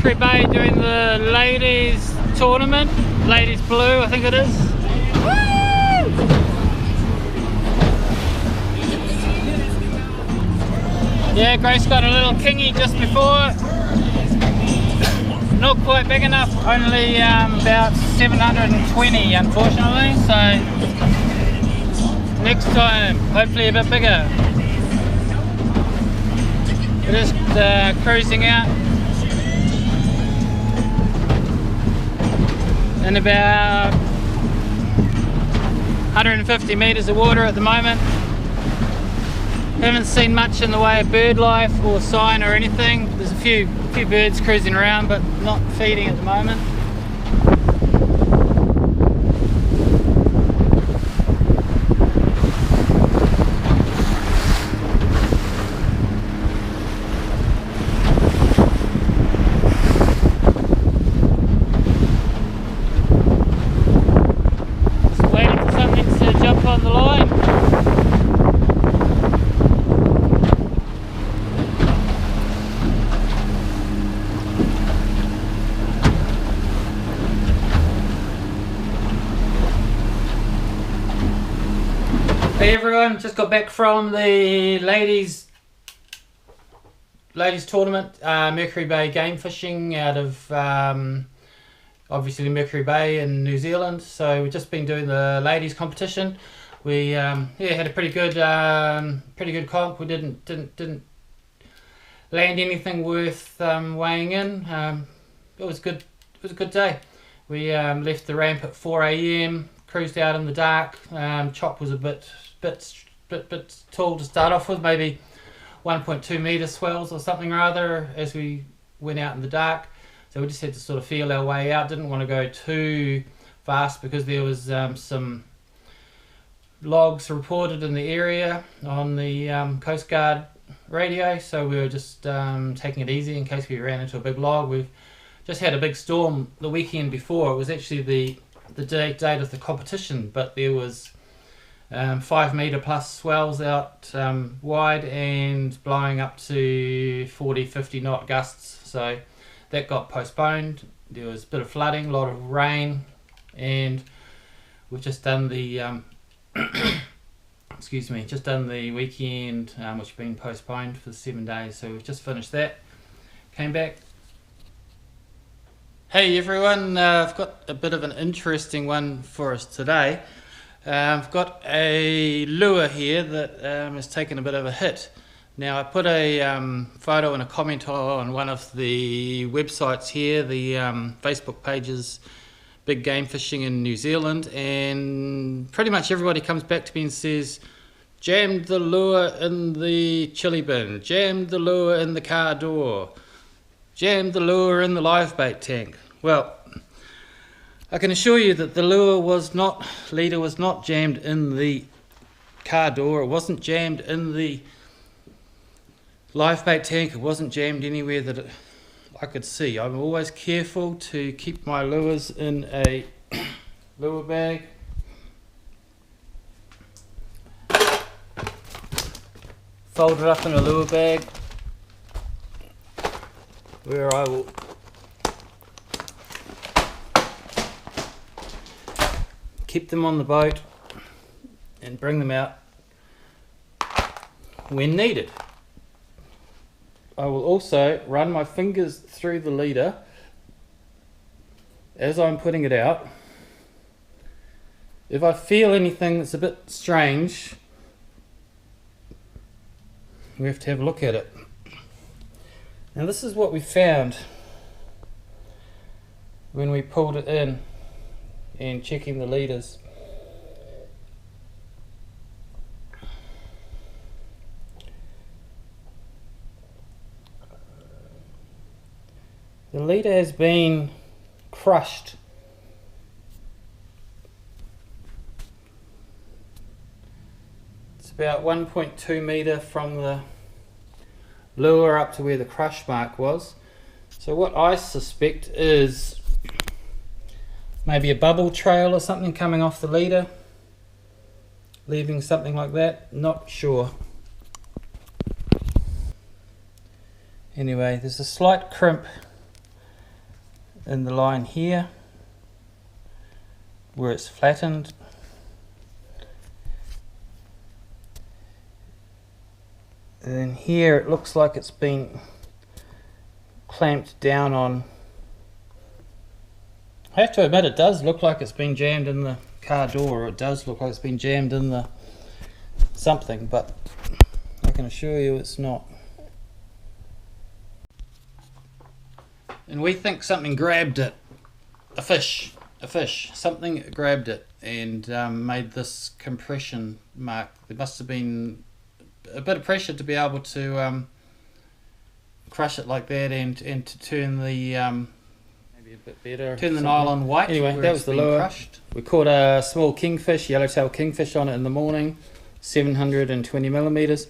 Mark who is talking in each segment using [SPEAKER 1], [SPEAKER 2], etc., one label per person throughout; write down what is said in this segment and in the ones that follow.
[SPEAKER 1] Mercury Bay doing the ladies tournament, ladies blue I think it is. Yeah, Grace got a little kingy just before. Not quite big enough, only about 720 unfortunately, so next time hopefully a bit bigger. We're just cruising out in about 150 meters of water at the moment. Haven't seen much in the way of bird life or sign or anything. There's a few birds cruising around but not feeding at the moment. Just waiting for something to jump on the line. Hey everyone, just got back from the ladies tournament, Mercury Bay game fishing out of obviously Mercury Bay in New Zealand. So we've just been doing the ladies competition. We yeah, had a pretty good comp. We didn't land anything worth weighing in. It was good. It was a good day. We left the ramp at 4 AM. Cruised out in the dark. Chop was a bit tall to start off with, maybe 1.2 meter swells or something or other as we went out in the dark. So we just had to sort of feel our way out. Didn't want to go too fast because there was some logs reported in the area on the Coast Guard radio. So we were just taking it easy in case we ran into a big log. We've just had a big storm the weekend before. It was actually the date of the competition, but there was 5 meter plus swells out wide and blowing up to 40-50 knot gusts, so that got postponed. There was a bit of flooding, a lot of rain, and we've just done the excuse me, just done the weekend which has been postponed for 7 days, so we've just finished that, came back. Hey everyone, I've got a bit of an interesting one for us today. I've got a lure here that has taken a bit of a hit. Now I put a photo and a comment on one of the websites here, the Facebook pages, Big Game Fishing in New Zealand, and pretty much everybody comes back to me and says, jammed the lure in the chili bin, jammed the lure in the car door, jammed the lure in the live bait tank. Well, I can assure you that the leader was not jammed in the car door. It wasn't jammed in the live bait tank. It wasn't jammed anywhere that I could see. I'm always careful to keep my lures in a lure bag. Fold it up in a lure bag where I will keep them on the boat and bring them out when needed. I will also run my fingers through the leader as I'm putting it out. If I feel anything that's a bit strange, we have to have a look at it. Now this is what we found when we pulled it in and checking the leaders. The leader has been crushed. It's about 1.2 meter from the lure up to where the crush mark was. So what I suspect is maybe a bubble trail or something coming off the leader, leaving something like that, not sure. Anyway, there's a slight crimp in the line here where it's flattened. And then here it looks like it's been clamped down on. I have to admit, it does look like it's been jammed in the car door, or it does look like it's been jammed in the something, but I can assure you it's not. And we think something grabbed it. A fish, something grabbed it and made this compression mark. There must have been a bit of pressure to be able to crush it like that and to turn the maybe a bit better. Turn the nylon white. Anyway, that was the lure. Crushed. We caught a small kingfish, yellowtail kingfish, on it in the morning, 720 millimeters,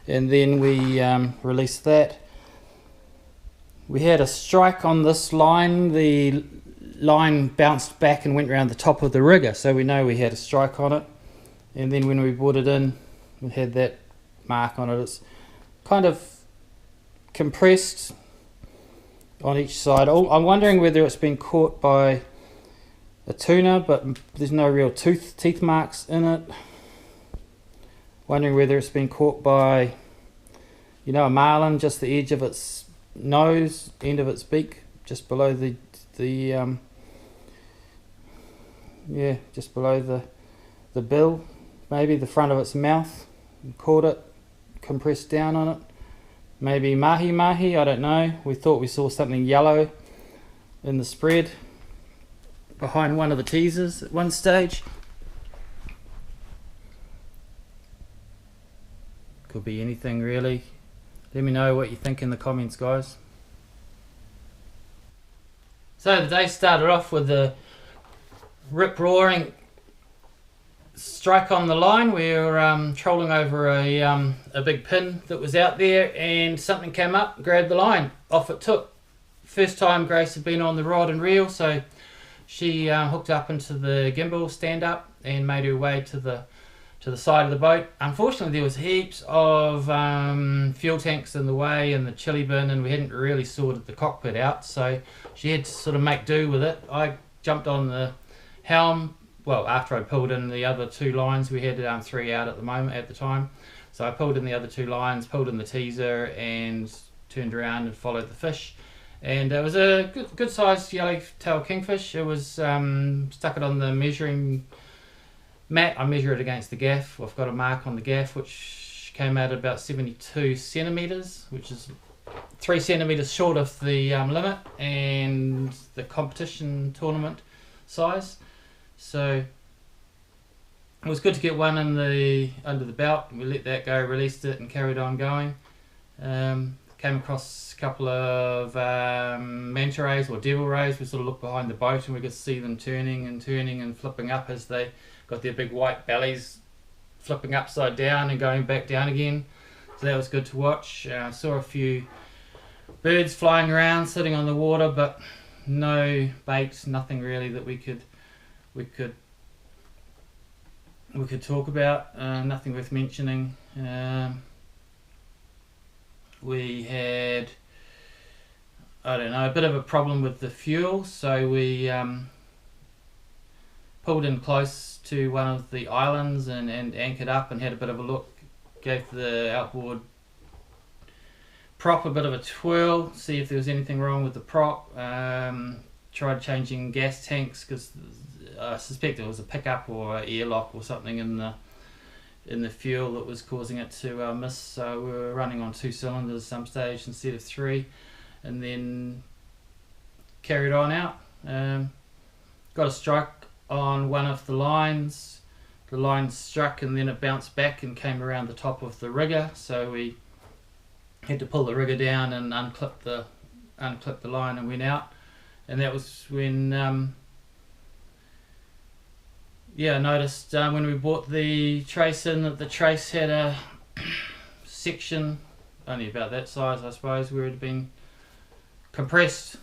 [SPEAKER 1] and then we released that. We had a strike on this line. The line bounced back and went around the top of the rigger, so we know we had a strike on it. And then when we brought it in, we had that mark on it. It's kind of compressed on each side. I'm wondering whether it's been caught by a tuna, but there's no real teeth marks in it. Wondering whether it's been caught by, you know, a marlin, just the edge of its nose, end of its beak, just below the yeah, just below the bill, maybe the front of its mouth. Caught it, compressed down on it. Maybe mahi, I don't know. We thought we saw something yellow in the spread behind one of the teasers at one stage. Could be anything really. Let me know what you think in the comments, guys. So the day started off with a rip-roaring strike on the line. We were trolling over a big pin that was out there, and something came up, grabbed the line, off it took. First time Grace had been on the rod and reel, so she hooked up into the gimbal stand up and made her way to the side of the boat. Unfortunately, there was heaps of fuel tanks in the way and the chili bin, and we hadn't really sorted the cockpit out, so she had to sort of make do with it. I jumped on the helm. Well, after I pulled in the other two lines, we had 3 out at the time. So I pulled in the other 2 lines, pulled in the teaser, and turned around and followed the fish. And it was a good sized yellowtail kingfish. It was stuck it on the measuring mat. I measure it against the gaff. I've got a mark on the gaff which came out at about 72 centimeters, which is 3 centimeters short of the limit and the competition tournament size. So it was good to get one in under the belt. We let that go, released it, and carried on going. Came across a couple of manta rays or devil rays. We sort of looked behind the boat and we could see them turning and flipping up as they got their big white bellies flipping upside down and going back down again. So that was good to watch. Saw a few birds flying around, sitting on the water, but no bait, nothing really that we could talk about. Nothing worth mentioning. We had, I don't know, a bit of a problem with the fuel, so we pulled in close to one of the islands and anchored up and had a bit of a look. Gave the outboard prop a bit of a twirl, see if there was anything wrong with the prop. Tried changing gas tanks because I suspect it was a pickup or an airlock or something in the fuel that was causing it to miss. So we were running on 2 cylinders some stage instead of 3, and then carried on out. Got a strike on one of the lines. The line struck and then it bounced back and came around the top of the rigger, so we had to pull the rigger down and unclip the line and went out. And that was when I noticed when we brought the trace in that the trace had a section only about that size, I suppose, where it had been compressed.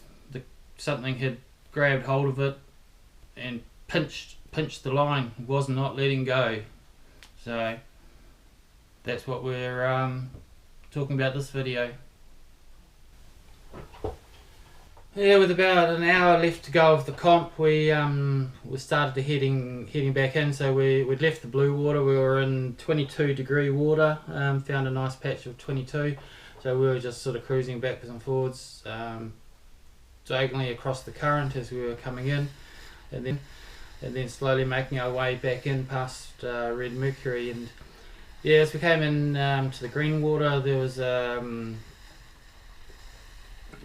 [SPEAKER 1] Something had grabbed hold of it and pinched the line. It was not letting go. So that's what we're talking about this video. Yeah, with about an hour left to go of the comp, we started to heading back in. So we'd left the blue water. We were in 22-degree water. Found a nice patch of 22. So we were just sort of cruising backwards and forwards, diagonally across the current as we were coming in, and then slowly making our way back in past red Mercury. And yeah, as we came in to the green water, there was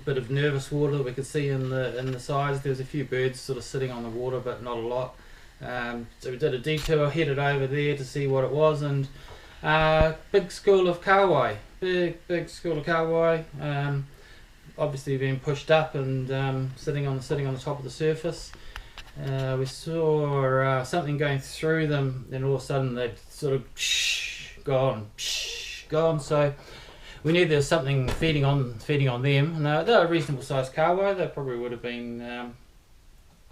[SPEAKER 1] bit of nervous water that we could see in the sides. There was a few birds sort of sitting on the water, but not a lot. So we did a detour, headed over there to see what it was, and big school of kahawai, big school of kahawai. Obviously being pushed up and sitting on the top of the surface. We saw something going through them, and all of a sudden they'd sort of gone. So we knew there was something feeding on them, and they were reasonable sized kahawai. They probably would have been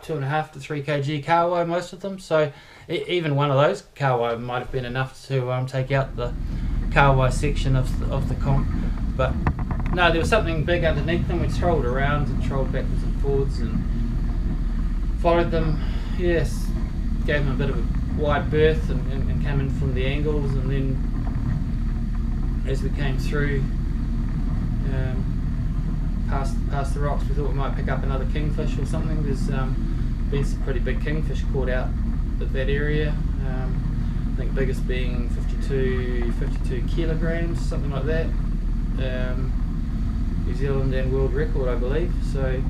[SPEAKER 1] 2.5 to 3 kg kahawai, most of them. So even one of those kahawai might have been enough to take out the kahawai section of the comp. But no, there was something big underneath them. We trolled around and trolled backwards and forwards and followed them. Yes, gave them a bit of a wide berth and came in from the angles, and then as we came through past the rocks, we thought we might pick up another kingfish or something. There's been some pretty big kingfish caught out at that area. I think biggest being 52 kilograms, something like that. New Zealand and world record, I believe. So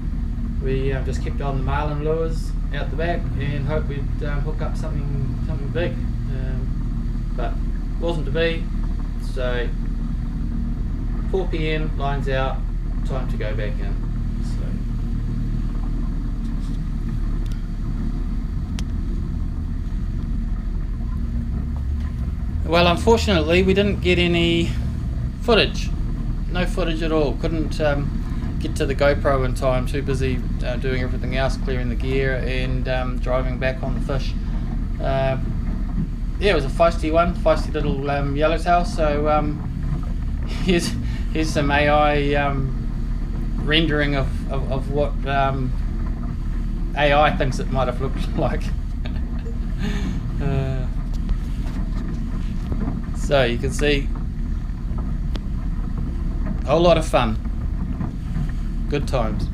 [SPEAKER 1] we just kept on the marlin lures out the back and hoped we'd hook up something big, but wasn't to be. So 4 PM, lines out, time to go back in. Well, unfortunately we didn't get any footage, no footage at all. Couldn't get to the GoPro in time, too busy doing everything else, clearing the gear and driving back on the fish. Yeah, it was a feisty little yellowtail. So here's some AI rendering of what AI thinks it might have looked like. So you can see a whole lot of fun, good times.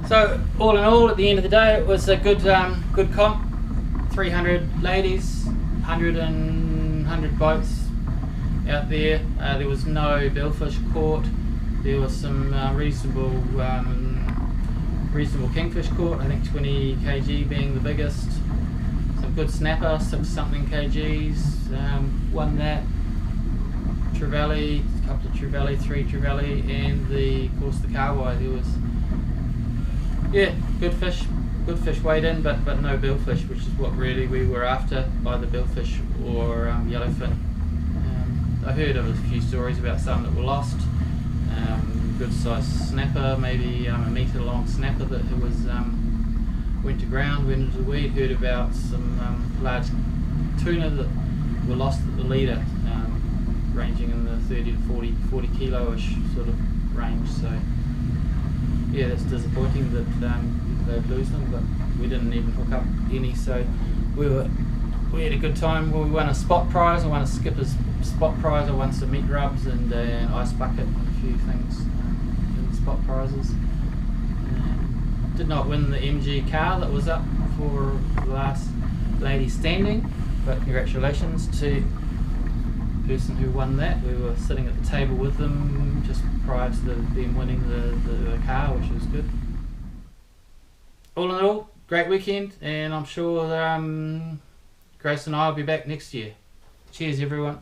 [SPEAKER 1] So all in all, at the end of the day, it was a good comp. 300 ladies, 100 boats out there. There was no billfish caught. There was some reasonable kingfish caught. I think 20 kg being the biggest. Some good snapper, 6 something kgs. Won that. Trevally, a couple of trevally, 3 trevally, and of course the kahawai. There was good fish weighed in, but no billfish, which is what really we were after, either billfish or yellowfin. I heard of a few stories about some that were lost. Good sized snapper, maybe a metre long snapper that was went to ground, went into the weed. Heard about some large tuna that were lost at the leader, ranging in the 30 to 40 kilo-ish sort of range. So yeah, that's disappointing that they'd lose them, but we didn't even hook up any. So we had a good time. We won a spot prize. I won a skipper's spot prize. I won some meat rubs and an ice bucket and a few things in spot prizes. Did not win the MG car that was up for the last lady standing, but congratulations to the person who won that. We were sitting at the table with them just prior to them winning the car, which was good. All in all, great weekend, and I'm sure Grace and I will be back next year. Cheers everyone.